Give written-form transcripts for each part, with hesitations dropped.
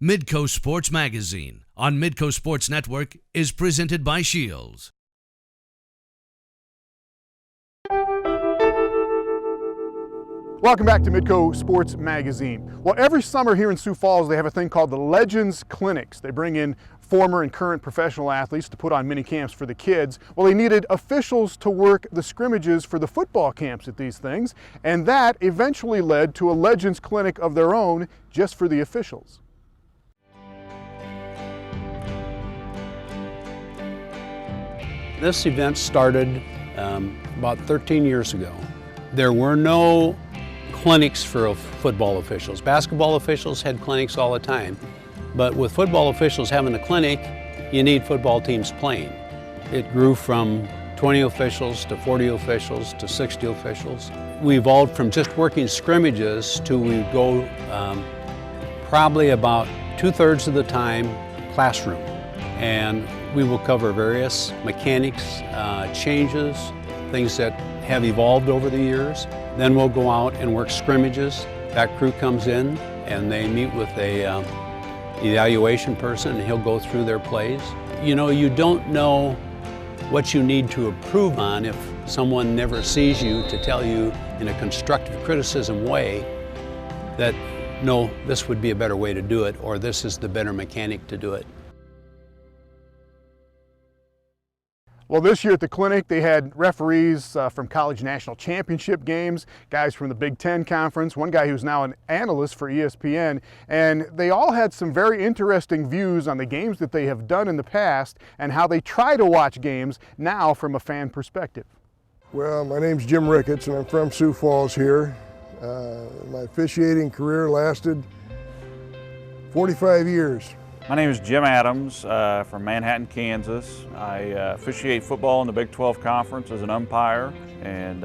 Midco Sports Magazine on Midco Sports Network is presented by SCHEELS. Welcome back to Midco Sports Magazine. Well, every summer here in Sioux Falls, they have a thing called the Legends Clinics. They bring in former and current professional athletes to put on mini camps for the kids. Well, they needed officials to work the scrimmages for the football camps at these things, and that eventually led to a Legends Clinic of their own just for the officials. This event started about 13 years ago. There were no clinics for football officials. Basketball officials had clinics all the time, but with football officials having a clinic, you need football teams playing. It grew from 20 officials to 40 officials to 60 officials. We evolved from just working scrimmages to we go probably about 2/3 of the time classroom. And we will cover various mechanics changes, things that have evolved over the years. Then we'll go out and work scrimmages. That crew comes in and they meet with a evaluation person, and he'll go through their plays. You know, you don't know what you need to improve on if someone never sees you to tell you in a constructive criticism way that, no, this would be a better way to do it, or this is the better mechanic to do it. Well, this year at the clinic, they had referees from college national championship games, guys from the Big Ten Conference, one guy who's now an analyst for ESPN, and they all had some very interesting views on the games that they have done in the past and how they try to watch games now from a fan perspective. Well, my name's Jim Ricketts, and I'm from Sioux Falls here. My officiating career lasted 45 years. My name is Jim Adams from Manhattan, Kansas. I officiate football in the Big 12 Conference as an umpire, and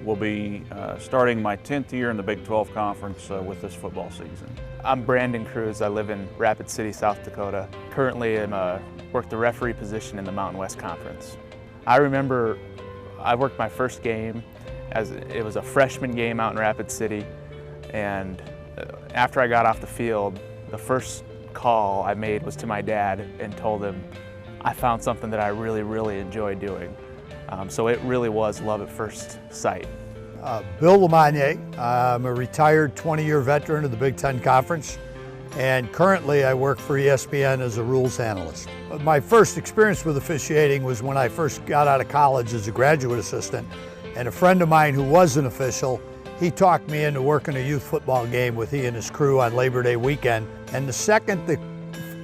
will be starting my 10th year in the Big 12 Conference with this football season. I'm Brandon Cruz. I live in Rapid City, South Dakota. Currently, I work the referee position in the Mountain West Conference. I remember I worked my first game as it was a freshman game out in Rapid City, and after I got off the field, the first call I made was to my dad and told him I found something that I really enjoy doing. So it really was love at first sight. Bill LeMonnier. I'm a retired 20-year veteran of the Big Ten Conference, and currently I work for ESPN as a rules analyst. My first experience with officiating was when I first got out of college as a graduate assistant, and a friend of mine who was an official, he talked me into working a youth football game with he and his crew on Labor Day weekend. And the second the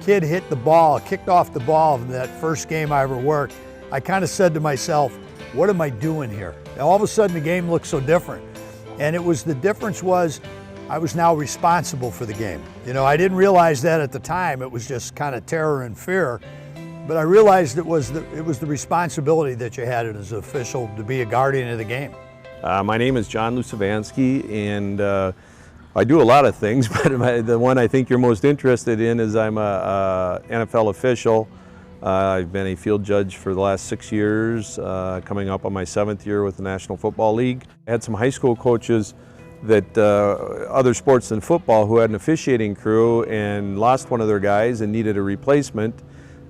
kid hit the ball, kicked off the ball in that first game I ever worked, I kind of said to myself, what am I doing here? And all of a sudden the game looked so different. And the difference was I was now responsible for the game. You know, I didn't realize that at the time. It was just kind of terror and fear. But I realized it was the responsibility that you had as an official to be a guardian of the game. My name is Jon Lucivansky, and I do a lot of things, but the one I think you're most interested in is I'm a NFL official. I've been a field judge for the last 6 years, coming up on my 7th year with the National Football League. I had some high school coaches that other sports than football who had an officiating crew and lost one of their guys and needed a replacement.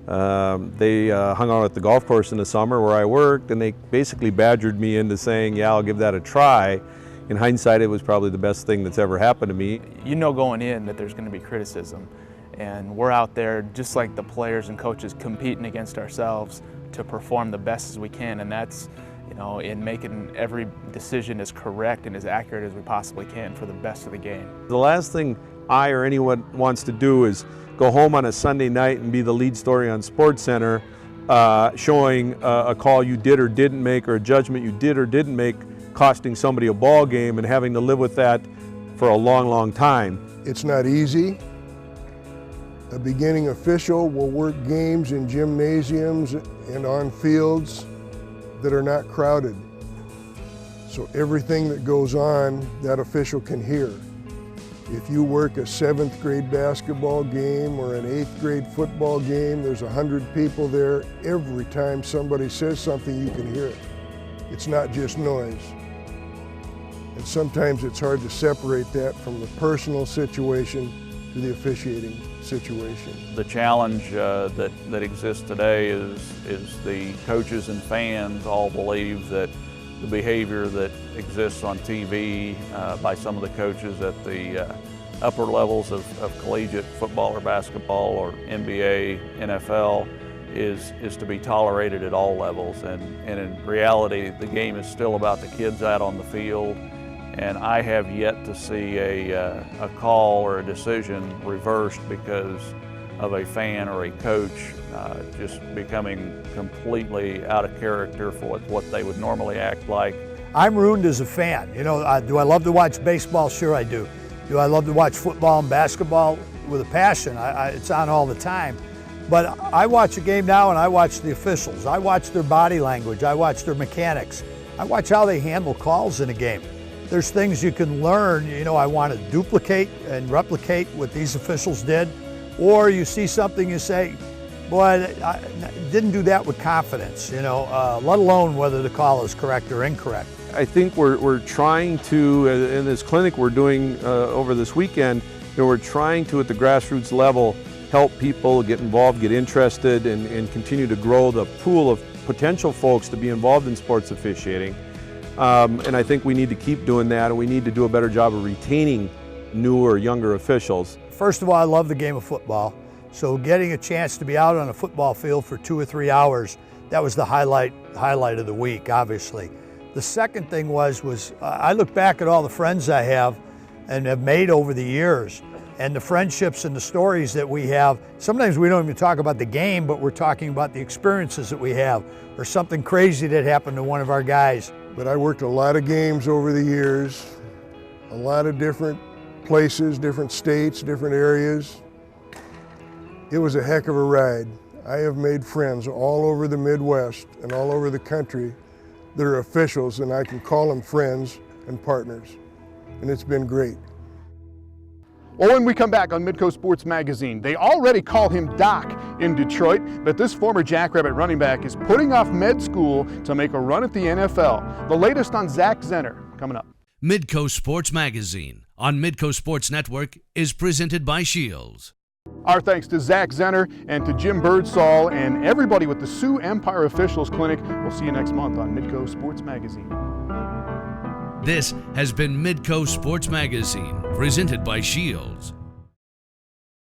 They hung out at the golf course in the summer where I worked, and they basically badgered me into saying, yeah, I'll give that a try. In hindsight, it was probably the best thing that's ever happened to me. You know going in that there's going to be criticism, and we're out there just like the players and coaches competing against ourselves to perform the best as we can, and that's, you know, in making every decision as correct and as accurate as we possibly can for the best of the game. The last thing I or anyone wants to do is go home on a Sunday night and be the lead story on SportsCenter showing a call you did or didn't make, or a judgment you did or didn't make, costing somebody a ball game, and having to live with that for a long time. It's not easy. A beginning official will work games in gymnasiums and on fields that are not crowded. So everything that goes on, that official can hear. If you work a 7th grade basketball game or an 8th grade football game, there's 100 people there. Every time somebody says something, you can hear it. It's not just noise. And sometimes it's hard to separate that from the personal situation to the officiating situation. The challenge that exists today is the coaches and fans all believe that the behavior that exists on TV by some of the coaches at the upper levels of collegiate football or basketball or NBA, NFL is to be tolerated at all levels. And in reality, the game is still about the kids out on the field. And I have yet to see a call or a decision reversed because of a fan or a coach just becoming completely out of character for what they would normally act like. I'm ruined as a fan. You know, do I love to watch baseball? Sure I do. Do I love to watch football and basketball? With a passion. It's on all the time. But I watch a game now and I watch the officials. I watch their body language. I watch their mechanics. I watch how they handle calls in a game. There's things you can learn. You know, I want to duplicate and replicate what these officials did. Or you see something, you say, boy, I didn't do that with confidence, you know, let alone whether the call is correct or incorrect. I think we're trying to, in this clinic we're doing over this weekend, you know, we're trying to, at the grassroots level, help people get involved, get interested, and continue to grow the pool of potential folks to be involved in sports officiating. And I think we need to keep doing that, and we need to do a better job of retaining newer, younger officials. First of all, I love the game of football. So getting a chance to be out on a football field for 2 or 3 hours, that was the highlight of the week, obviously. The second thing was I look back at all the friends I have and have made over the years, and the friendships and the stories that we have. Sometimes we don't even talk about the game, but we're talking about the experiences that we have, or something crazy that happened to one of our guys. But I worked a lot of games over the years, a lot of different places, different states, different areas. It was a heck of a ride. I have made friends all over the Midwest and all over the country that are officials, and I can call them friends and partners. And it's been great. Well, when we come back on Midco Sports Magazine, they already call him Doc in Detroit, but this former Jackrabbit running back is putting off med school to make a run at the NFL. The latest on Zach Zenner coming up. Midco Sports Magazine on Midco Sports Network is presented by SCHEELS. Our thanks to Zach Zenner and to Jim Birdsall and everybody with the Sioux Empire Officials Clinic. We'll see you next month on Midco Sports Magazine. This has been Midco Sports Magazine, presented by SCHEELS.